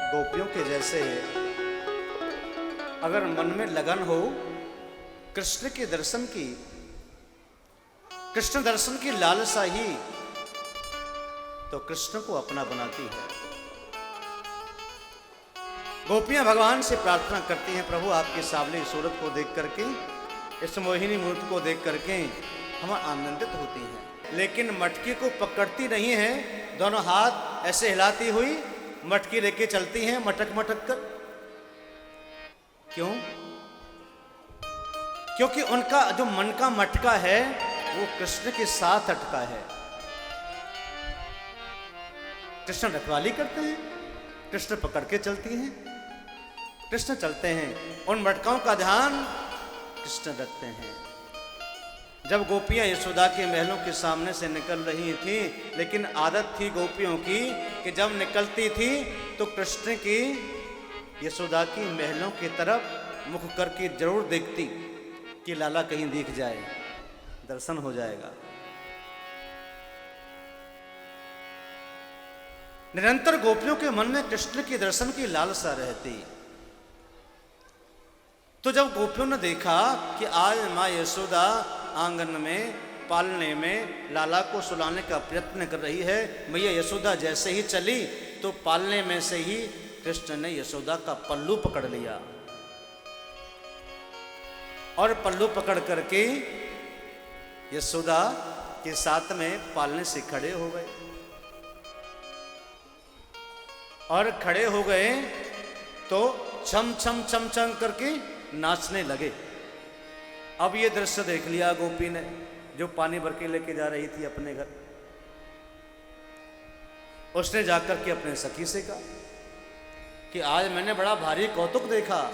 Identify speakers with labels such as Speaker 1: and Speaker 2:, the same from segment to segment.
Speaker 1: गोपियों के जैसे अगर मन में लगन हो कृष्ण के दर्शन की, कृष्ण दर्शन की लालसा ही तो कृष्ण को अपना बनाती है। गोपियां भगवान से प्रार्थना करती हैं, प्रभु आपकी सावली सूरत को देख करके, इस मोहिनी मूर्ति को देख करके हम आनंदित होती हैं। लेकिन मटकी को पकड़ती नहीं है, दोनों हाथ ऐसे हिलाती हुई मटकी लेके चलती हैं मटक मटक कर। क्यों? क्योंकि उनका जो मन का मटका है वो कृष्ण के साथ अटका है। कृष्ण रखवाली करते हैं, कृष्ण पकड़ के चलती हैं, कृष्ण चलते हैं, उन मटकाओं का ध्यान कृष्ण रखते हैं। जब गोपियां यशोदा के महलों के सामने से निकल रही थी, लेकिन आदत थी गोपियों की कि जब निकलती थी तो कृष्ण की यशोदा की महलों की तरफ मुख करके जरूर देखती कि लाला कहीं दिख जाए, दर्शन हो जाएगा। निरंतर गोपियों के मन में कृष्ण के दर्शन की लालसा रहती। तो जब गोपियों ने देखा कि आज माँ यशोदा आंगन में पालने में लाला को सुलाने का प्रयत्न कर रही है, मैया यशोदा जैसे ही चली तो पालने में से ही कृष्ण ने यशोदा का पल्लू पकड़ लिया और पल्लू पकड़ करके यशोदा के साथ में पालने से खड़े हो गए। और खड़े हो गए तो छम छम छम छम करके नाचने लगे। अब ये दृश्य देख लिया गोपी ने, जो पानी भर के लेके जा रही थी अपने घर। उसने जाकर के अपने सखी से कहा कि आज मैंने बड़ा भारी कौतुक देखा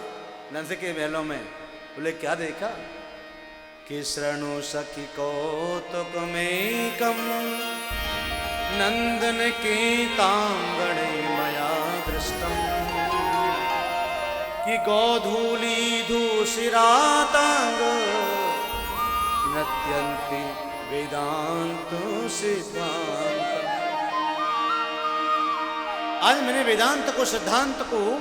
Speaker 1: नंद के महलों में। बोले क्या देखा? कि शृणु सखी कौतुक में कम नंदन की तांगणे मया दृष्टम, कि गोधूली धूषिरातांग नत्यंति वेदांत सिद्धांत। आज मैंने वेदांत को, सिद्धांत को,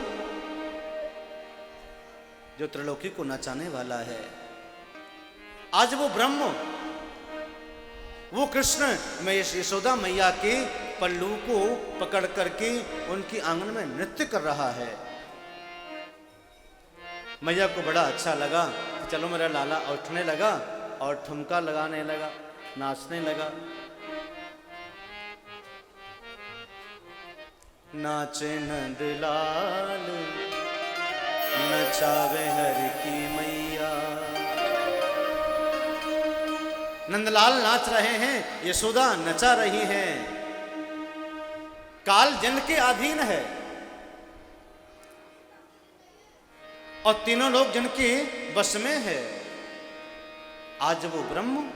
Speaker 1: जो त्रिलोकी को नचाने वाला है, आज वो ब्रह्म, वो कृष्ण में यशोदा मैया के पल्लू को पकड़ करके उनकी आंगन में नृत्य कर रहा है। मैया को बड़ा अच्छा लगा कि चलो मेरा लाला उठने लगा और ठुमका लगाने लगा, नाचने लगा। नाचे नंदलाल नचावे हरि की मैया। नंदलाल नाच रहे हैं, यशोदा नचा रही हैं। काल जिनके अधीन है और तीनों लोग जिनके बस में है। आज वो ब्रह्म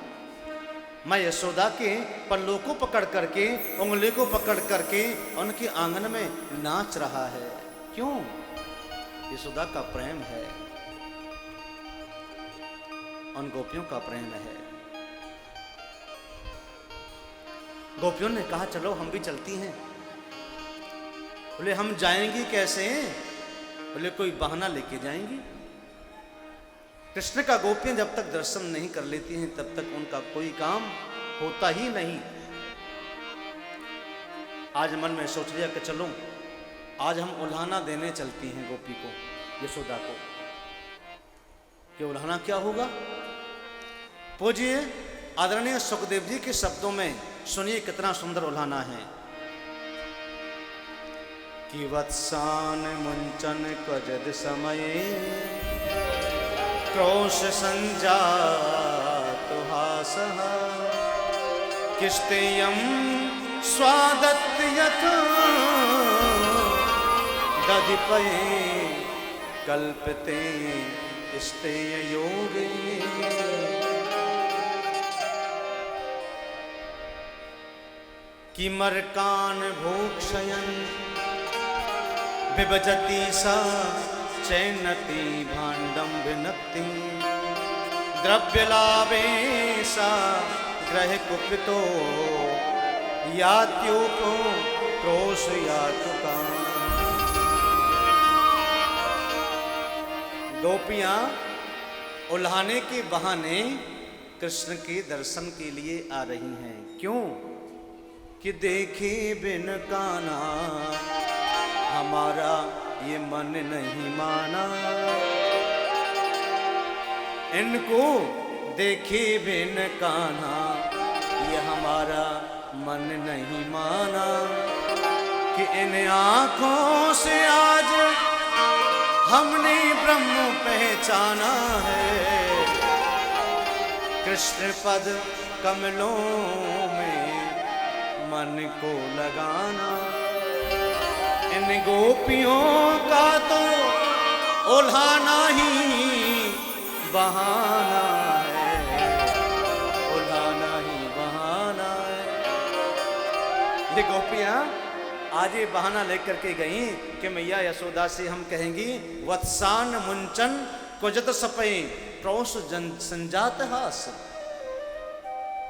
Speaker 1: मैं यशोदा के पल्लू को पकड़ करके, उंगली को पकड़ करके उनके आंगन में नाच रहा है। क्यों? यशोदा का प्रेम है, उन गोपियों का प्रेम है। गोपियों ने कहा चलो हम भी चलती हैं। बोले हम जाएंगी कैसे? बोले कोई बहाना लेके जाएंगी। कृष्ण का गोपियां जब तक दर्शन नहीं कर लेती हैं तब तक उनका कोई काम होता ही नहीं। आज मन में सोच लिया कि चलो आज हम उल्हाना देने चलती हैं गोपी को, यशोदा को। कि उल्हाना क्या होगा? पूजिए आदरणीय सुखदेव जी के शब्दों में सुनिए कितना सुंदर उल्हाना है। कि वत्सान मुंचन क्वजद समये क्रोश संजातु हासः, किस्तेयं स्वादत्त यथा दधिपये कल्पते स्तेय योगे। किमर्कान् भोक्षयन् विभजति सा चैनति भाण्डं विनक्ति, द्रव्यलाभे सा ग्रह कुपितो यात्योपो क्रोशयातुका। गोपियां उल्हाने के बहाने कृष्ण के दर्शन के लिए आ रही हैं। क्यों? कि देखे बिन कान्हा हमारा ये मन नहीं माना, इनको देखे बिन कान्हा ये हमारा मन नहीं माना, कि इन आँखों से आज हमने ब्रह्म पहचाना है, कृष्ण पद कमलों में मन को लगाना। इन गोपियों का तो उल्हाना ही बहाना है, उल्हाना ही बहाना है। ये गोपियां आज ये बहाना लेकर के गई कि मैया यशोदा से हम कहेंगी वत्सान मुंचन कुजत सपई ट्रोस जन संजात हास,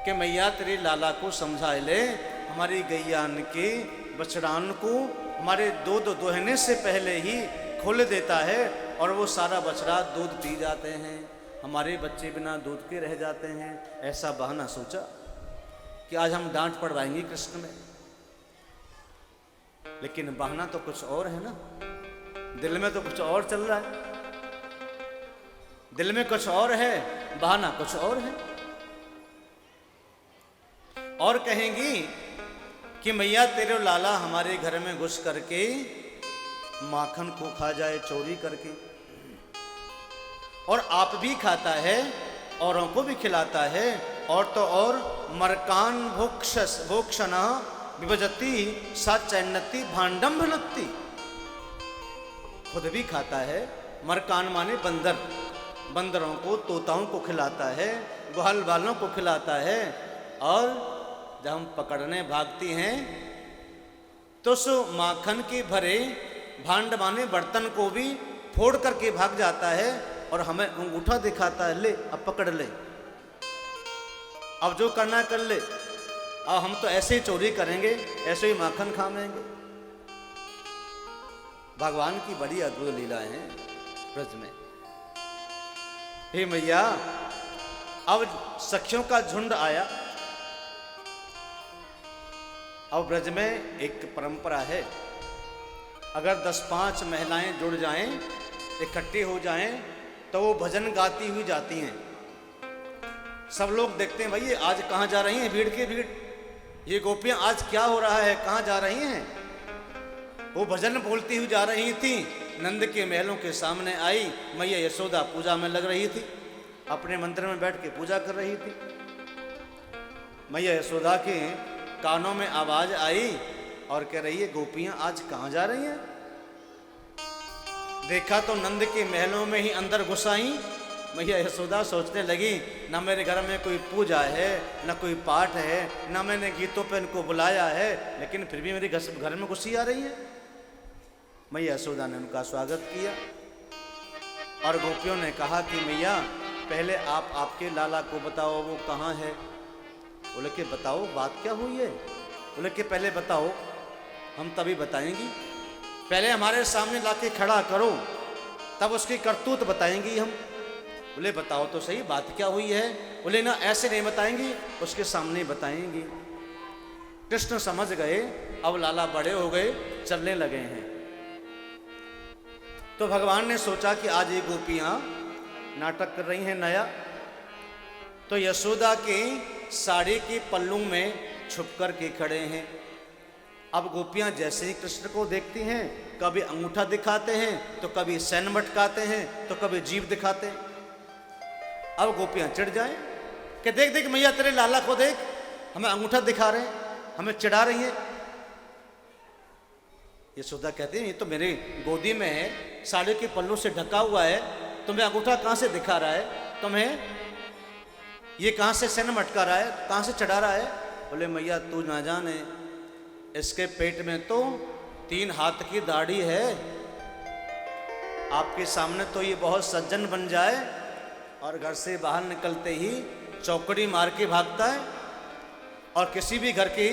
Speaker 1: कि मैया तेरे लाला को समझा ले, हमारी गैयान के बछड़ान को हमारे दूध दोहने से पहले ही खोल देता है और वो सारा बछड़ा दूध पी जाते हैं, हमारे बच्चे बिना दूध के रह जाते हैं। ऐसा बहाना सोचा कि आज हम डांट पड़वाएंगे कृष्ण में, लेकिन बहाना तो कुछ और है ना, दिल में तो कुछ और चल रहा है, दिल में कुछ और है, बहाना कुछ और है। और कहेंगी कि मैया तेरे लाला हमारे घर में घुस करके माखन को खा जाए चोरी करके, और आप भी खाता है औरों को भी खिलाता है, और तो और मरकान भोक्षना विभजती साचैन्नति भांडम भनती, खुद भी खाता है, मरकान माने बंदर, बंदरों को तोताओं को खिलाता है, ग्वाल बालों को खिलाता है, और जब हम पकड़ने भागती हैं तो उस माखन के भरे भांड माने बर्तन को भी फोड़ करके भाग जाता है और हमें अंगूठा दिखाता है, ले अब पकड़ ले, अब जो करना कर ले, अब हम तो ऐसे ही चोरी करेंगे, ऐसे ही माखन खाएंगे। भगवान की बड़ी अद्भुत लीलाएं हैं ब्रज में। हे मैया, अब सखियों का झुंड आया। अब ब्रज में एक परंपरा है, अगर 10-5 महिलाएं जुड़ जाएं, इकट्ठी हो जाएं, तो वो भजन गाती हुई जाती हैं। सब लोग देखते हैं, भाई आज कहाँ जा रही हैं, भीड़ की भीड़, ये गोपियां आज क्या हो रहा है, कहाँ जा रही हैं। वो भजन बोलती हुई जा रही थी, नंद के महलों के सामने आई। मैया यशोदा पूजा में लग रही थी, अपने मंदिर में बैठ के पूजा कर रही थी। मैया यशोदा के कानों में आवाज आई और कह रही है, गोपियां आज कहाँ जा रही हैं। देखा तो नंद के महलों में ही अंदर घुस आई। मैया यशोदा सोचने लगी, ना मेरे घर में कोई पूजा है, ना कोई पाठ है, ना मैंने गीतों पे इनको बुलाया है, लेकिन फिर भी मेरे घर में घुसी आ रही है। मैया यशोदा ने उनका स्वागत किया और गोपियों ने कहा कि मैया पहले आप आपके लाला को बताओ, वो कहाँ है। बोले कि बताओ बात क्या हुई है। बोले कि पहले बताओ, हम तभी बताएंगी, पहले हमारे सामने लाके खड़ा करो, तब उसकी करतूत बताएंगी हम। बोले बताओ तो सही, बात क्या हुई है। बोले ना ऐसे नहीं बताएंगी, उसके सामने बताएंगी। कृष्ण समझ गए, अब लाला बड़े हो गए, चलने लगे हैं। तो भगवान ने सोचा कि आज ये गोपियां नाटक कर रही हैं नया, तो यशोदा के साड़ी के पल्लू में छुप कर के खड़े हैं। अब गोपियां जैसे ही कृष्ण को देखती हैं, कभी अंगूठा दिखाते हैं, तो कभी सैन मटकाते हैं, तो कभी जीभ दिखाते हैं। अब गोपियां चिढ़ जाएं कि देख देख मैया तेरे लाला को देख, हमें अंगूठा दिखा रहे हैं, हमें चिढ़ा रही है। यशोदा कहती है, ये तो मेरे गोदी में है, साड़ी के पल्लू से ढका हुआ है, तुम्हें अंगूठा कहाँ से दिखा रहा है, तुम्हें ये कहाँ से सैन मटका रहा है, कहाँ से चढ़ा रहा है। बोले मैया तू ना जाने, इसके पेट में तो 3 हाथ की दाढ़ी है, आपके सामने तो ये बहुत सज्जन बन जाए और घर से बाहर निकलते ही चौकड़ी मार के भागता है और किसी भी घर की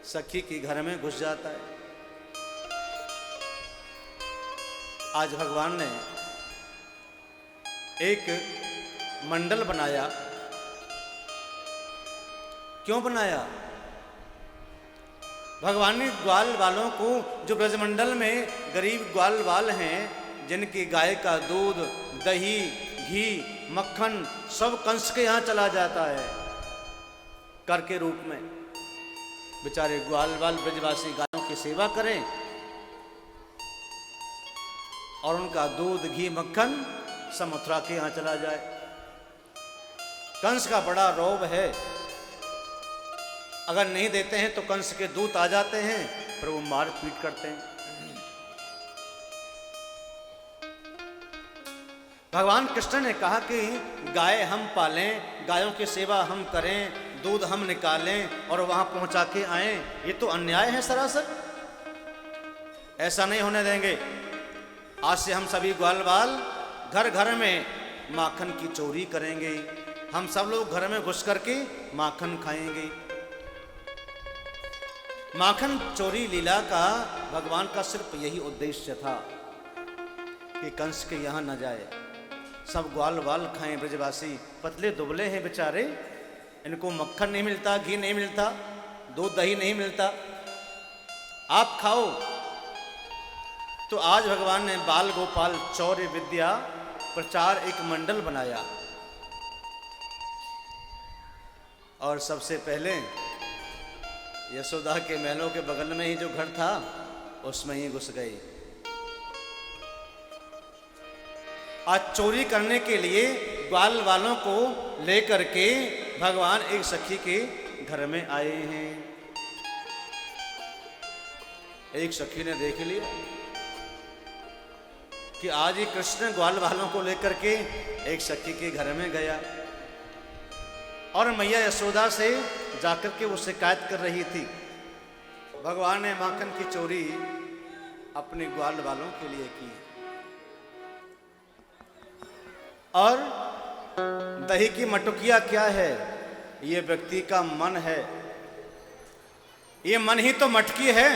Speaker 1: सखी के घर में घुस जाता है। आज भगवान ने एक मंडल बनाया। क्यों बनाया? भगवान ने ग्वाल वालों को, जो ब्रजमंडल में गरीब ग्वाल वाल हैं, जिनकी गाय का दूध, दही, घी, मक्खन सब कंस के यहाँ चला जाता है कर के रूप में, बेचारे ग्वाल वाल ब्रजवासी गायों की सेवा करें और उनका दूध, घी, मक्खन सब मथुरा के यहाँ चला जाए। कंस का बड़ा रौब है, अगर नहीं देते हैं तो कंस के दूत आ जाते हैं, फिर वो मार पीट करते हैं। भगवान कृष्ण ने कहा कि गाय हम पालें, गायों की सेवा हम करें, दूध हम निकालें और वहां पहुंचा के आएं, ये तो अन्याय है सरासर। ऐसा नहीं होने देंगे। आज से हम सभी ग्वाल वाल घर घर में माखन की चोरी करेंगे। हम सब लोग घर में घुस करके माखन खाएंगे। माखन चोरी लीला का भगवान का सिर्फ यही उद्देश्य था कि कंस के यहां न जाए, सब ग्वाल वाल खाएं। ब्रजवासी पतले दुबले हैं बेचारे, इनको मक्खन नहीं मिलता, घी नहीं मिलता, दूध दही नहीं मिलता, आप खाओ। तो आज भगवान ने बाल गोपाल चौर्य विद्या प्रचार एक मंडल बनाया और सबसे पहले यशोदा के महलों के बगल में ही जो घर था उसमें ही घुस गई। आज चोरी करने के लिए ग्वाल वालों को लेकर के भगवान एक सखी के घर में आए हैं। एक सखी ने देख लिया कि आज ही कृष्ण ग्वाल वालों को लेकर के एक सखी के घर में गया और मैया यशोदा से जाकर के वो शिकायत कर रही थी। भगवान ने माखन की चोरी अपने ग्वाल वालों के लिए की और दही की मटुकिया क्या है? ये व्यक्ति का मन है, ये मन ही तो मटकी है,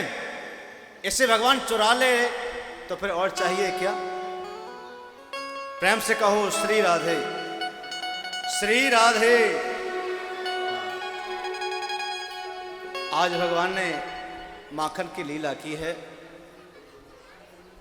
Speaker 1: इसे भगवान चुरा ले तो फिर और चाहिए क्या? प्रेम से कहो श्री राधे, श्री राधे। आज भगवान ने माखन की लीला की है।